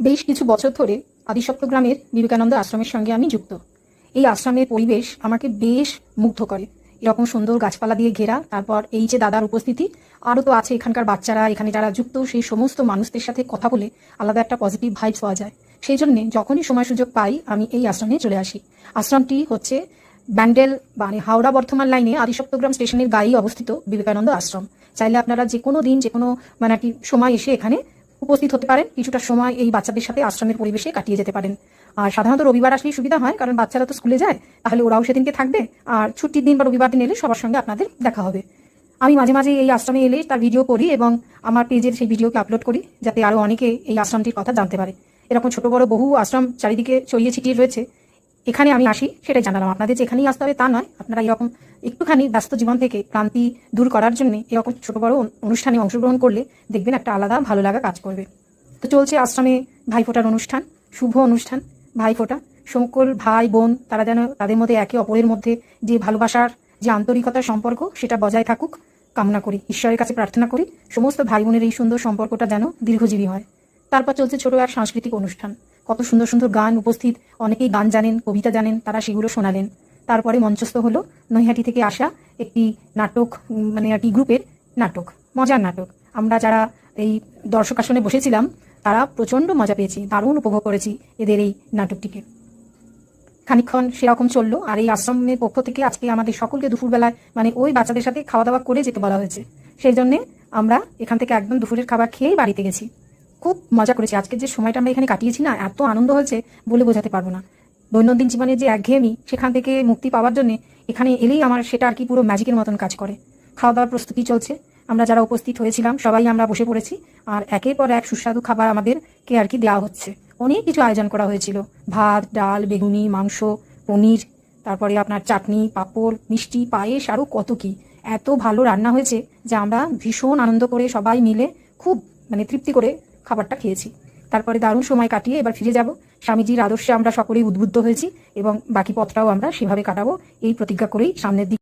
বেশ কিছু বছর ধরে আদিসপ্তগ্রামের বিবেকানন্দ আশ্রমের সঙ্গে আমি যুক্ত। এই আশ্রমের পরিবেশ আমাকে বেশ মুগ্ধ করে। এরকম সুন্দর গাছপালা দিয়ে ঘেরা, তারপর এই যে দাদার উপস্থিতি, আরও তো আছে এখানকার বাচ্চারা, এখানে যারা যুক্ত সেই সমস্ত মানুষদের সাথে কথা বলে আলাদা একটা পজিটিভ ভাইবস পাওয়া যায়। সেই জন্যে যখনই সময় সুযোগ পাই আমি এই আশ্রমে চলে আসি। আশ্রমটি হচ্ছে ব্যান্ডেল মানে হাওড়া বর্ধমান লাইনে আদিসপ্তগ্রাম স্টেশনের গায়েই অবস্থিত বিবেকানন্দ আশ্রম। চাইলে আপনারা যে কোনো দিন যে কোনো মানে আর কি সময় এসে এখানে উপস্থিত হতে পারেন, কিছুটা সময় এই বাচ্চাদের সাথে আশ্রমের পরিবেশে কাটিয়ে যেতে পারেন। আর সাধারণত রবিবার আসলেই সুবিধা হয়, কারণ বাচ্চারা তো স্কুলে যায়, তাহলে ওরাও সেদিনকে থাকবে। আর ছুটির দিন বা রবিবার দিন এলে সবার সঙ্গে আপনাদের দেখা হবে। আমি মাঝে মাঝে এই আশ্রমে এলে তার ভিডিও করি এবং আমার পেজের সেই ভিডিওকে আপলোড করি, যাতে আরও অনেকে এই আশ্রমটির কথা জানতে পারে। এরকম ছোট বড় বহু আশ্রম চারিদিকে ছড়িয়ে ছিটিয়ে রয়েছে, এখানে আমি আসি সেটাই জানালাম আপনাদের। যে এখানেই আসতে হবে তা নয়, আপনারা এরকম একটুখানি ব্যস্ত জীবন থেকে ক্লান্তি দূর করার জন্য এরকম ছোট বড় অনুষ্ঠানে অংশগ্রহণ করলে দেখবেন একটা আলাদা ভালো লাগা কাজ করবে। তো চলছে আশ্রমে ভাইফোঁটার অনুষ্ঠান, শুভ অনুষ্ঠান। ভাইফোঁটা সকল ভাই বোন তারা যেন তাদের মধ্যে একে অপরের মধ্যে যে ভালোবাসার যে আন্তরিকতার সম্পর্ক সেটা বজায় থাকুক কামনা করি, ঈশ্বরের কাছে প্রার্থনা করি সমস্ত ভাই বোনের এই সুন্দর সম্পর্কটা যেন দীর্ঘজীবী হয়। তারপর চলছে ছোট এক সাংস্কৃতিক অনুষ্ঠান, কত সুন্দর সুন্দর গান উপস্থিত, অনেকেই গান জানেন, কবিতা জানেন, তারা সেগুলো শোনালেন। তারপরে মঞ্চস্থ হলো নৈহাটি থেকে আসা একটি নাটক, মানে আর কি গ্রুপের নাটক, মজার নাটক। আমরা যারা এই দর্শক আসনে বসেছিলাম তারা প্রচণ্ড মজা পেয়েছি, দারুণ উপভোগ করেছি এদের এই নাটকটিকে। খানিকক্ষণ সেরকম চললো। আর এই আশ্রমের পক্ষ থেকে আজকে আমাদের সকলকে দুপুরবেলায় মানে ওই বাচ্চাদের সাথে খাওয়া দাওয়া করে যেতে বলা হয়েছে। সেই জন্যে আমরা এখান থেকে একদম দুপুরের খাবার খেয়েই বাড়িতে গেছি। খুব মজা করেছি। আজকের যে সময়টা আমরা এখানে কাটিয়েছি না, এত আনন্দ হয়েছে বলে বোঝাতে পারবো না। দৈনন্দিন জীবনের যে একঘেয়েমি, সেখান থেকে মুক্তি পাওয়ার জন্য এখানে এলেই আমার সেটা আর কি পুরো ম্যাজিকের মতন কাজ করে। খাওয়া দাওয়ার প্রস্তুতি চলছে, আমরা যারা উপস্থিত হয়েছিলাম সবাই আমরা বসে পড়েছি। আর একের পর এক সুস্বাদু খাবার আমাদেরকে আর কি দেওয়া হচ্ছে। অনেক কিছু আয়োজন করা হয়েছিল, ভাত, ডাল, বেগুনি, মাংস, পনির, তারপরে আপনার চাটনি, পাঁপড়, মিষ্টি, পায়েস, আরও কত কি। এত ভালো রান্না হয়েছে যে আমরা ভীষণ আনন্দ করে সবাই মিলে খুব মানে তৃপ্তি করে খাবারটা খেয়েছি। তারপরে দারুণ সময় কাটিয়ে এবার ফিরে যাব। স্বামীজির আদর্শে আমরা সকলেই উদ্বুদ্ধ হয়েছি এবং বাকি পথটাও আমরা সেভাবে কাটাবো এই প্রতিজ্ঞা করেই সামনের দিকে